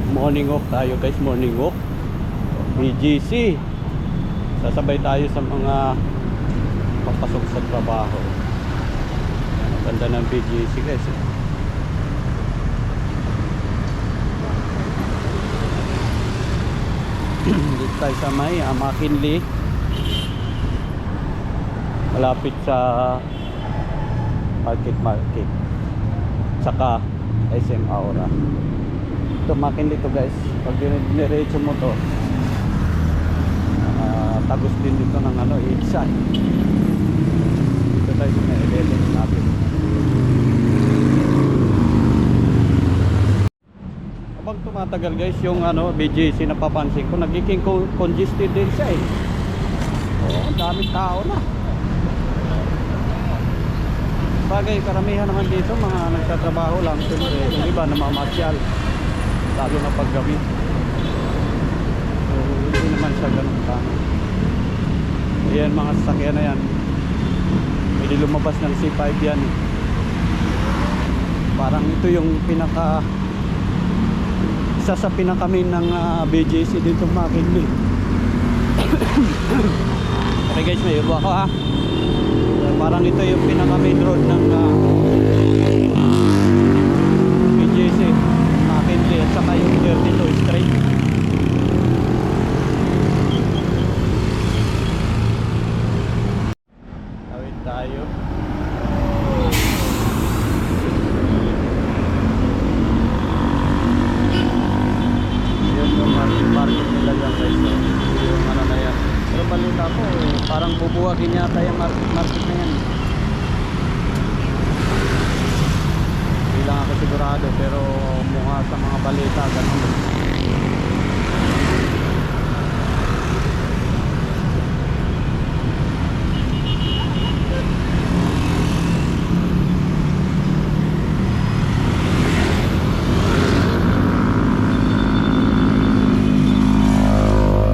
Morning walk tayo guys, morning walk. BGC. Sasabay tayo sa mga papasok sa trabaho. Ang ganda ng BGC guys. Dito tayo sa may McKinley. Malapit sa Market. Saka SM Aura. Ito McKinley to guys. Pag diniretso mo to, tagos din dito ng EDSA. Dito tayo sa 11 natin. Habang tumatagal guys yung BGC, napapansin ko nagiging congested din siya eh. Oo, daming tao na. Bagay, karamihan naman dito mga nagtatrabaho lang. Siyempre, yung iba namamasyal, lalo na paggabi. So, hindi naman siya ganun tama. Ayan, mga sasakyan na yan. Hindi lumabas ng C5 yan. Parang ito yung isa sa pinakamin ng BGC dito McKinley. Okay guys, may iba ako ha. Parang ito yung pinaka-main road ng BGC McKinley at saka yung 32 Street. Tawid tayo. Yun yung market nila yan guys. Yung na yan. Pero balita ko, parang bubuwagin yata yung market na yan. Hindi lang ako sigurado, pero mukha sa mga balita ganun.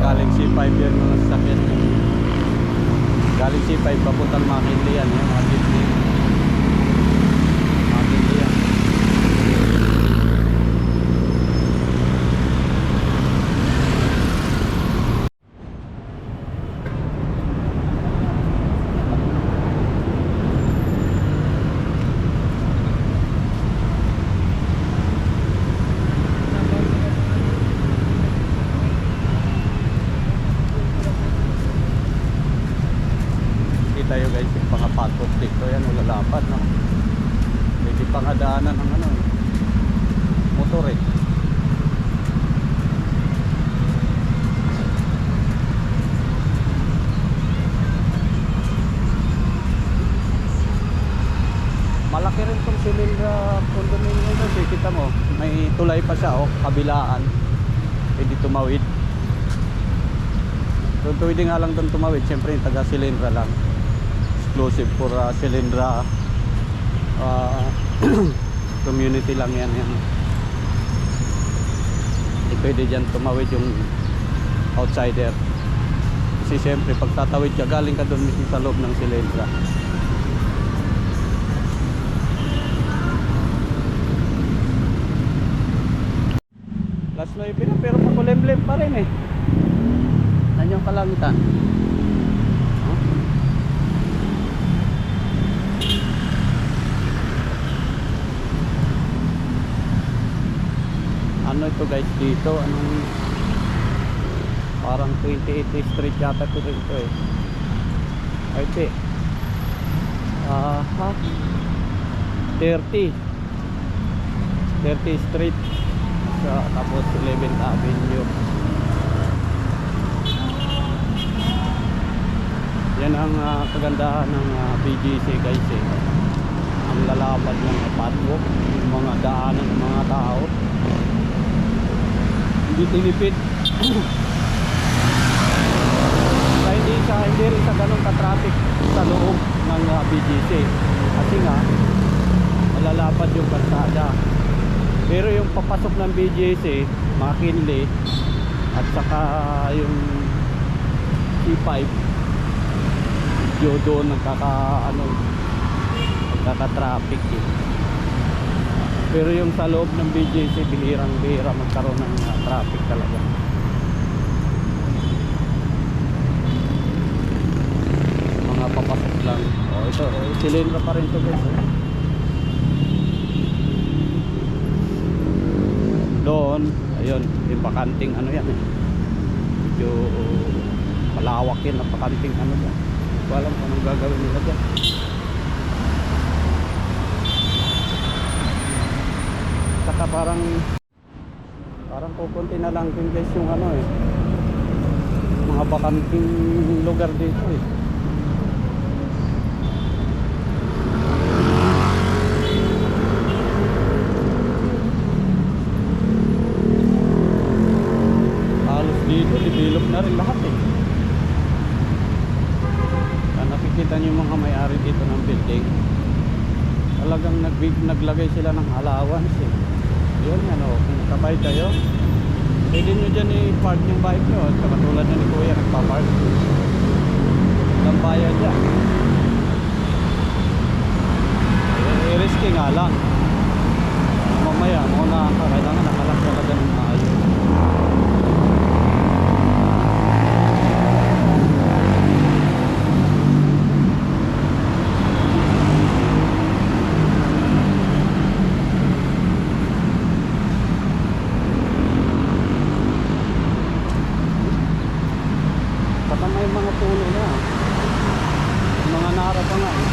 Galing C5 yan mga sasakyan. Galing C5 papuntang McKinley yan, yung mga jeepney. McKinley yan. Tayo guys, yung mga patok dito yan, ulalapad no? Pwede pangadaanan ng motor eh. Malaki rin itong Silindra condominium kasi kita mo, may tulay pa siya kabilaan. Pwede tumawid. Pwede nga lang doon tumawid, siyempre yung taga Silindra lang. Exclusive for Silindra community lang yan. Hindi pwede dyan tumawid yung outsider. Kasi siyempre pag tatawid ka, galing ka doon mismo sa loob ng Silindra. Last 9 na, pero makulimlim pa rin eh. Yan yung kalangitan. Ano ito guys dito? Anong parang 28th Street yata ito dito eh. Ay ito 30th Street tapos 11th Avenue. Yan ang kagandahan ng BGC guys eh. Ang lalapad ng patwalk, yung mga daanan ng mga tao. Hindi tinipid. Hindi rin sa ganun ka-traffic sa loob ng BGC. Kasi nga malalapad yung kalsada. Pero yung papasok ng BGC, McKinley at saka yung C5, medyo doon nagkaka-traffic eh. Pero yung sa loob ng BGC, bihirang-bihira magkaroon ng traffic talaga. Mga papasok lang. Oh, ito, silindro pa rin to guys. Doon, ayun, yung bakanting ano yan eh. Medyo malawak yan na bakanting ano yan. Hindi ko alam kung anong gagawin nila dyan. Saka parang pupunti na lang din guys yung ano eh, mga bakanting lugar dito eh. Halos dito develop na rin lahat eh. Nakikita nyo yung mga may-ari dito ng building, talagang naglagay sila ng allowance eh. Yun yan o, kung nakabay kayo, pwede nyo dyan i-park yung bike nyo. At katulad na ni Kuya nagpa-park, ang bayad dyan. I-risky nga lang. Mamaya, muna ka, kailangan nakalang talaga ng maayos. May mga puno na, mga nara pa nga eh.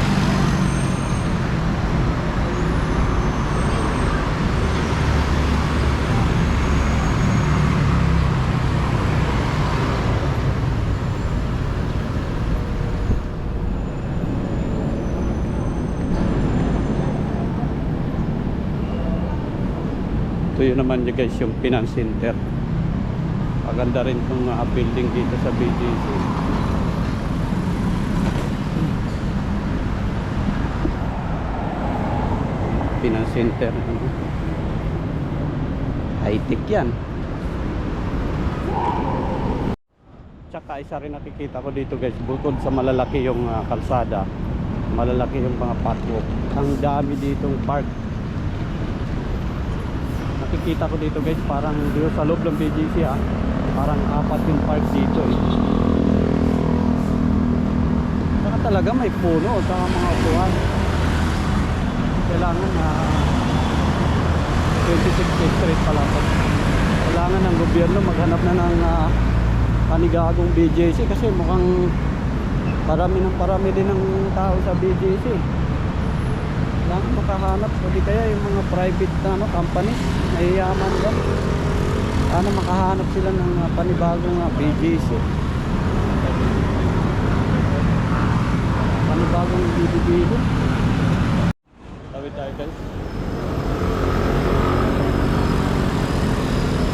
Ito yun naman yun guys, yung finance center. Maganda rin itong building dito sa BGC. Finance center. High-tech yan. Tsaka isa rin nakikita ko dito guys, bukod sa malalaki yung kalsada, malalaki yung mga pathwalk. Ang dami ditong park. Nakikita ko dito guys, parang dito sa loob ng BGC parang 4 yung park dito eh. Saka talaga may puno sa mga upuan. Kailangan na 26th Street pala to. Kailangan ng gobyerno maghanap na ng panigagong BGC kasi mukhang parami din ng tao sa BGC. Kailangan makahanap, hindi kaya yung mga private na company, mayayaman ba? Ano makahanap sila ng panibagong BGC. Panibagong BGC. Tawid tayo guys.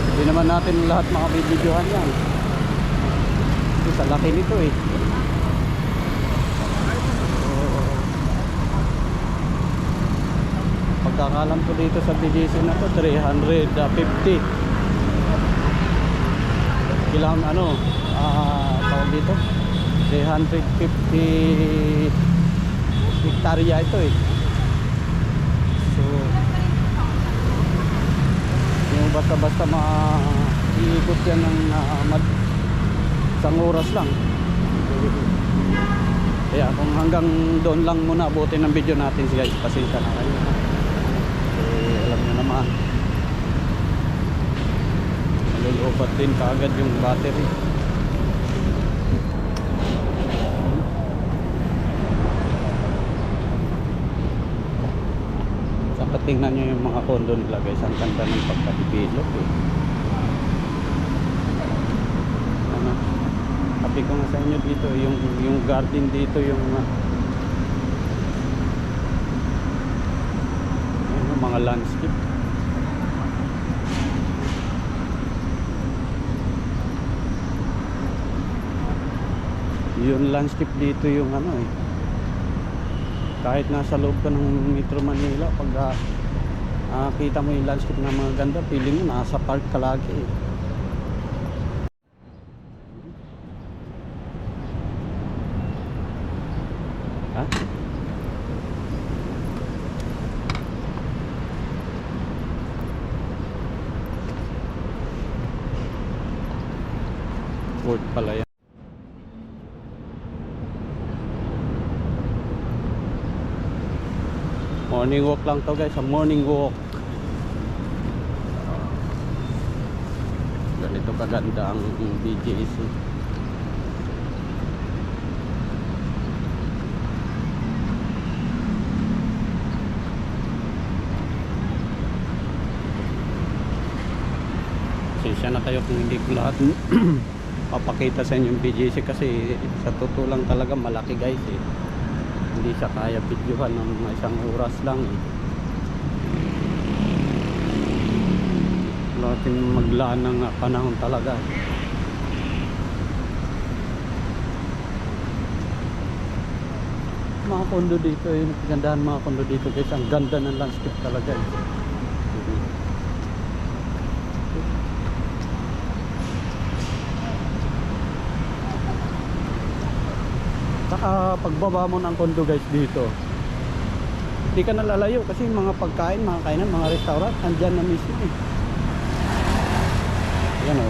Hindi naman natin lahat makabibidyohan yan. Kasi sa laki nito eh. Pagkakalam ko dito sa BGC na to 350 ilang tawag dito 350 hektarya ito eh. So yung basta-basta maiikot yan ng isang oras lang. Kaya kung hanggang doon lang muna abutin ng video natin guys, pasensya na kayo. Alam nyo naman, malulubat din kaagad yung battery. Saka tingnan nyo yung mga condo nila guys, ang ganda ng pagkadibilog eh. Ano, sabi ko nga sa inyo dito, yung garden dito, yung mga landscape. Yung landscape dito yung kahit nasa loob ka ng Metro Manila, pag kita mo yung landscape na mga ganda, feeling mo nasa park ka lagi eh. Ha? court pala yan. Morning walk lang to guys, morning walk. Ganito kaganda ang BGC. Pasensya na kayo kung hindi ko lahat papakita sa inyo yung BGC kasi sa totoo lang talaga malaki guys eh. Hindi siya kaya videohan ng isang oras lang eh. Natin maglaan ng panahon talaga. Mga kondo dito yung kagandahan mga kondo dito guys, ang ganda ng landscape talaga eh. Saka pagbaba mo ng kondo guys dito, hindi ka nalalayo kasi mga pagkain, mga kainan, mga restaurant andyan na mismo eh. Yan o,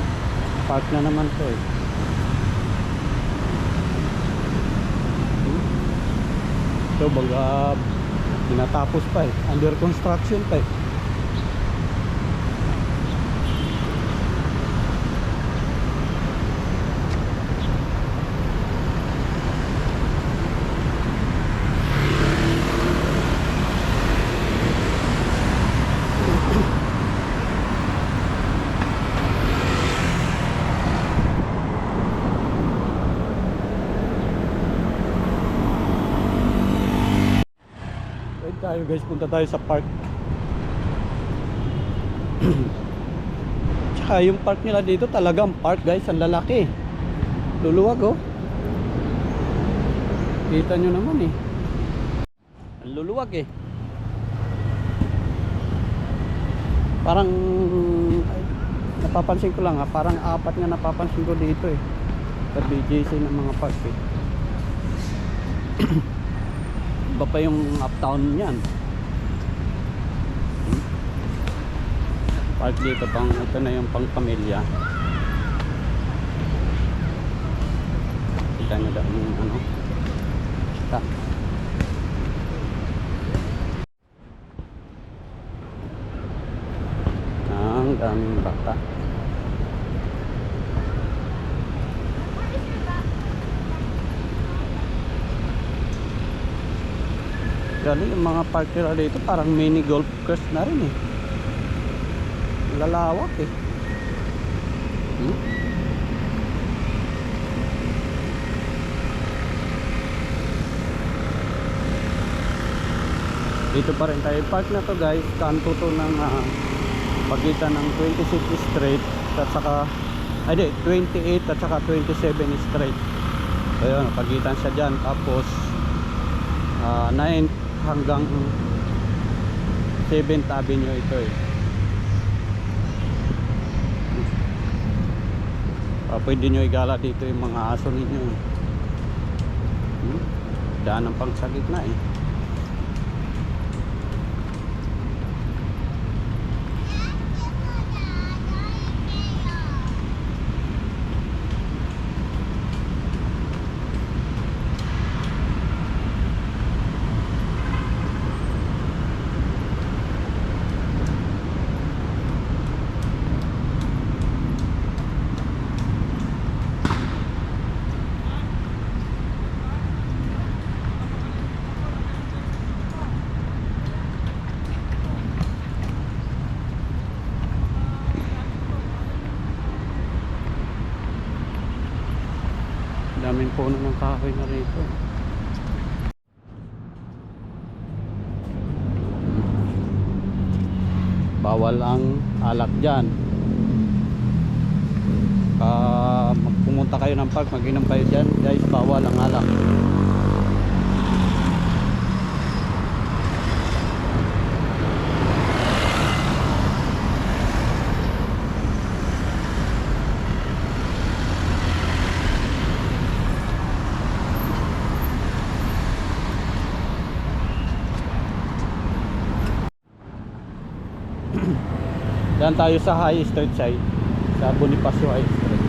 park na naman to eh. Ito baga tinatapos pa eh, under construction pa eh. Tayo guys, punta tayo sa park. Tsaka yung park nila dito talagang park guys, ang lalaki. Luluwag oh. Kita nyo naman eh. Ang luluwag eh. Parang napapansin ko lang ha, parang apat nga napapansin ko dito eh. Sa BGC ng mga park eh. Iba pa yung uptown niyan. Park dito pang, ito na yung pang pamilya. Kita nyo daw yung ano. Kita. Ang daming bata. Gali yung mga park nila dito parang mini golf course na rin eh. Lalawak eh. Dito pa rin tayo. Park na to guys, kanto to ng pagitan ng 26th Street at saka 28 at saka 27th Street. So yun, pagitan siya dyan. Tapos 9 hanggang 7th Avenue ito eh. Pwede nyo igala dito yung mga aso ninyo eh. Daan ng pang sa gitna eh. Daming puno ng kahoy na rito. Bawal ang alak dyan. Pumunta kayo ng park, mag-inom kayo dyan guys, bawal ang alak. Yan tayo sa High Street side, sa Bonifacio High Street.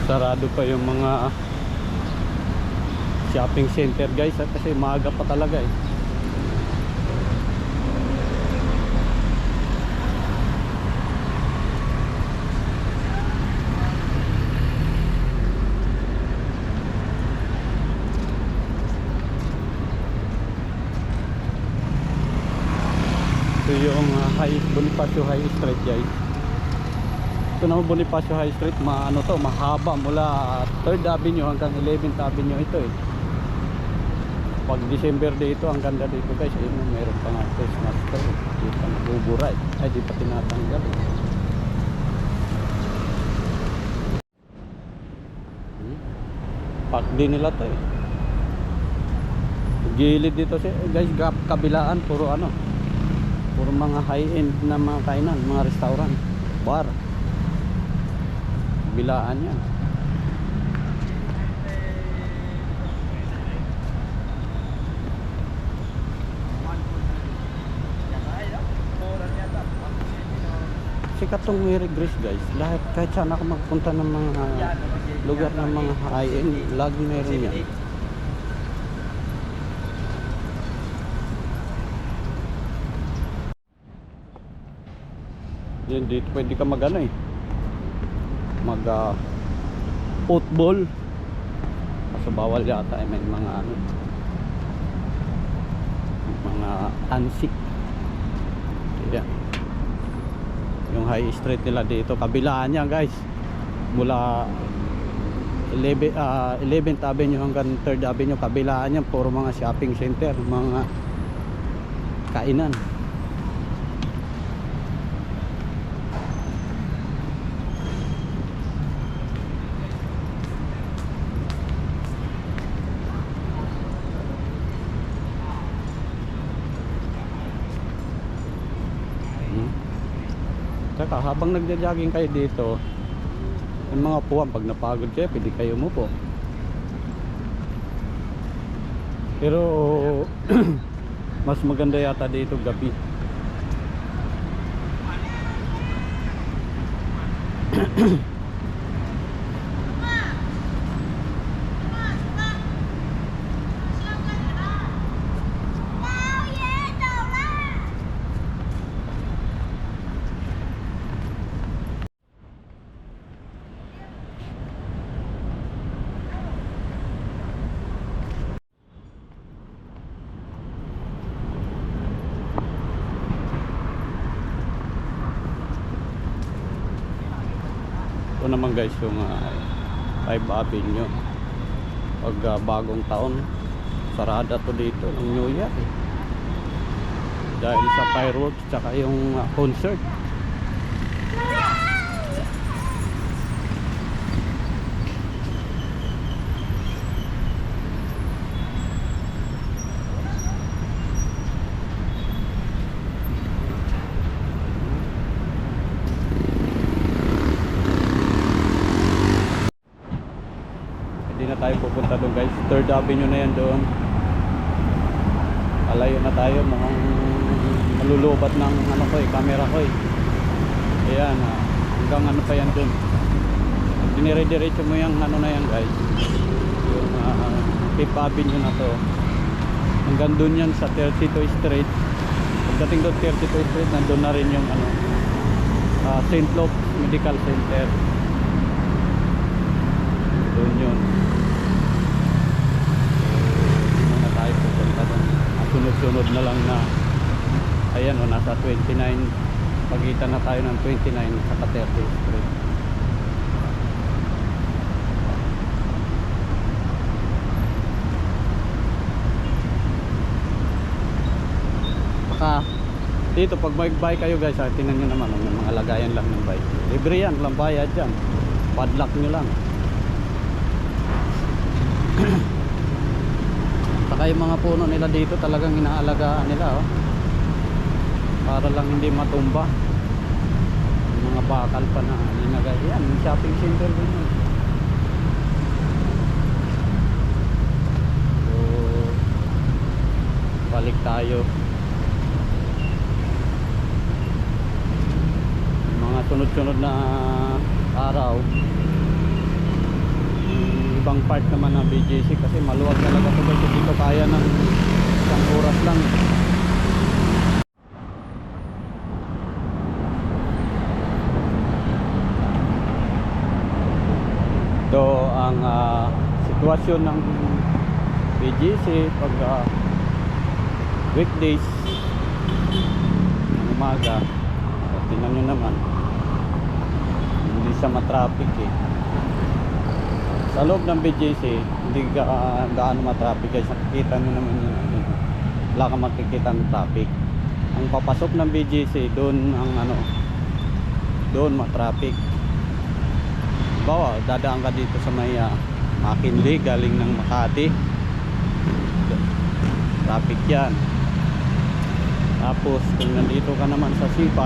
sarado pa yung mga shopping center guys, kasi maaga pa talaga eh. Ito yung Bonifacio High Street guys. Ito naman Bonifacio High Street, mahaba mula 3rd Avenue hanggang 11th Avenue ito eh. Pag December dito, ang ganda dito guys. Ayun, meron pa nga Christmas tree. Di pa nabubura eh. Ay, di pa tinatanggal eh. Park din nila to eh. Gilid dito guys, kabilaan puro puro mga high-end na mga kainan, mga restaurant, bar. Bilaan yan. Sikat tong Mary Grace guys. Lahat kahit saan ako magpunta ng mga lugar ng mga high-end, lagi meron yan. Yan dito pwede ka football. Kaso bawal yata may mga mga tansik. Yan. Yung high street nila dito, kabilaan yan guys. Mula 11th Avenue hanggang 3rd Avenue, kabilaan yan, puro mga shopping center, mga kainan. Tsaka habang nagja-jogging kayo dito, yung mga upuan, pag napagod kayo, pwede kayo umupo. Pero mas maganda yata dito gabi. Ito naman guys yung 5 Avenue. Pag bagong taon, sarada to dito ng New Year eh. Dahil sa fireworks tsaka yung concert. Hindi na tayo pupunta doon guys. 3rd Avenue na yan doon. Alayo na tayo, mukhang malulubat ng camera ko eh. Ayan, hanggang pa yan doon. Dinire-diretso mo yung na yan guys, yung 5th Avenue na to, hanggang doon yan sa 32 Street. Pagdating doon 32 Street, nandun na rin yung St. Luke's Medical Center. Doon yun. Doon na tayo pupunta doon. Sunod-sunod na lang na ayan nasa 29, pagitan na tayo ng 29 sa 30 Street. Baka dito pag mag-bike kayo guys, tingnan nyo naman may mga lagayan lang ng bike. Libre yan, walang bayad dyan, padlock nyo lang. Saka yung mga puno nila dito talagang inaalagaan nila para lang hindi matumba. Yung mga bakal pa na linagay yan, yung shopping center din yun. So balik tayo. Yung mga sunod-sunod na araw ibang part naman ng BGC kasi maluwag talaga ito guys. Dito kaya ng isang oras lang. Ito ang sitwasyon ng BGC pag weekdays ng umaga. So, tingnan nyo naman, hindi siya matraffic eh. Sa loob ng BGC hindi gaano matraffic guys. Nakikita nyo naman yun, wala kang makikita ng traffic. Ang papasok ng BGC doon ang doon matraffic. Bawa dadaan ka dito sa may McKinley galing ng Makati, traffic yan. Tapos kung nandito ka naman sa C5,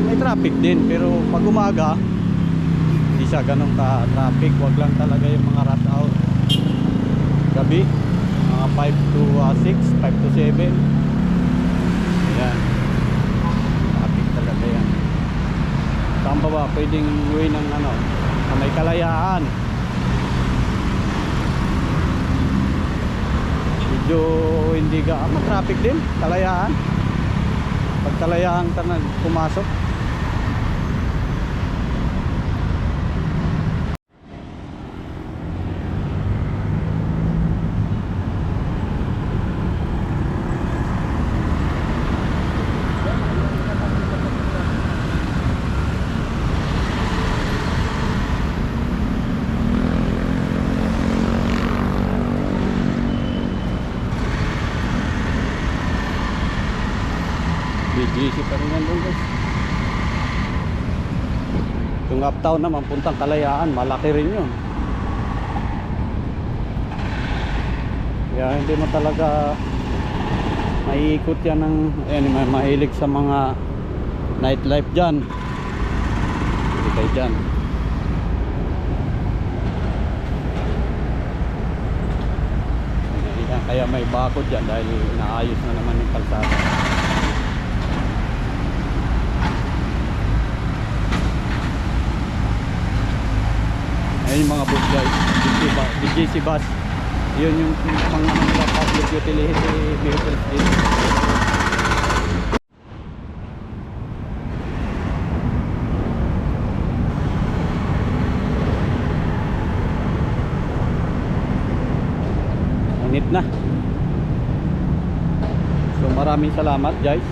may traffic din, pero pag umaga hindi siya ganun ka traffic. Wag lang talaga yung mga rush hour gabi, mga 5 to 6, 5 to 7. Ayan, traffic talaga yan. Saan pa ba pwedeng way ng sa may Kalayaan? Medyo hindi traffic din Kalayaan. Pag Kalayaan ka na pumasok, BGC pa rin yan doon guys. Yung uptown naman puntang Kalayaan, malaki rin yun. Kaya hindi mo talaga maiikot yan ng mahilig sa mga nightlife dyan. Hindi kayo dyan. Kaya may bakod dyan dahil naayos na naman yung kalsada. Ayun yung mga bus guys, BGC bus. Yun yung mga public utility vehicles dito. Init na. So maraming salamat guys.